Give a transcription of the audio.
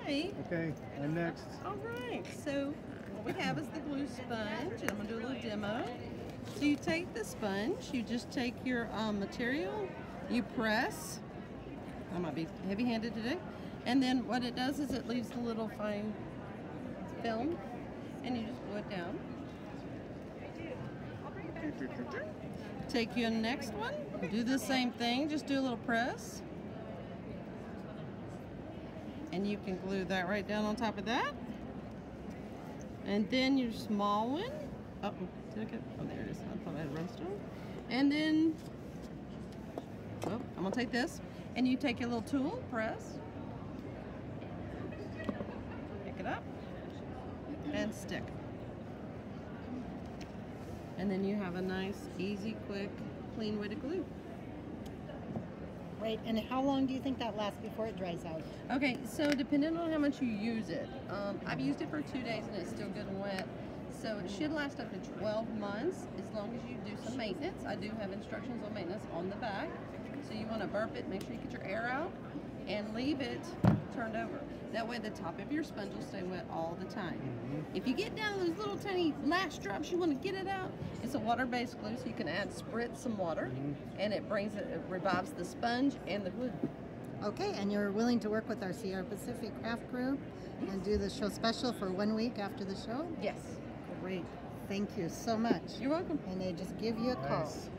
right. Okay, I'm next. All right. So what we have is the glue sponge, and I'm gonna do a little demo. So you take the sponge, you just take your material, you press. I might be heavy-handed today. And then what it does is it leaves a little fine film, and you just glue it down. Take your next one, do the same thing, just do a little press. And you can glue that right down on top of that. And then your small one. Uh-oh, did I get, oh, there it is. I thought I had redstone. And then, oh, I'm gonna take this. And you take your little tool, press. Pick it up. And stick. And then you have a nice, easy, quick, clean way to glue. Right, and how long do you think that lasts before it dries out? Okay, so depending on how much you use it, I've used it for 2 days and it's still good and wet. So it should last up to 12 months as long as you do some maintenance. I do have instructions on maintenance on the back. So you want to burp it, make sure you get your air out, and leave it turned over. That way the top of your sponge will stay wet all the time. If you get down to those little tiny last drops, you want to get it out. It's a water-based glue, so you can spritz some water, and it revives the sponge and the glue. Okay, and you're willing to work with our Sierra Pacific craft group and do the show special for 1 week after the show? Yes. Great. Thank you so much. You're welcome. And they just give you a call. Nice.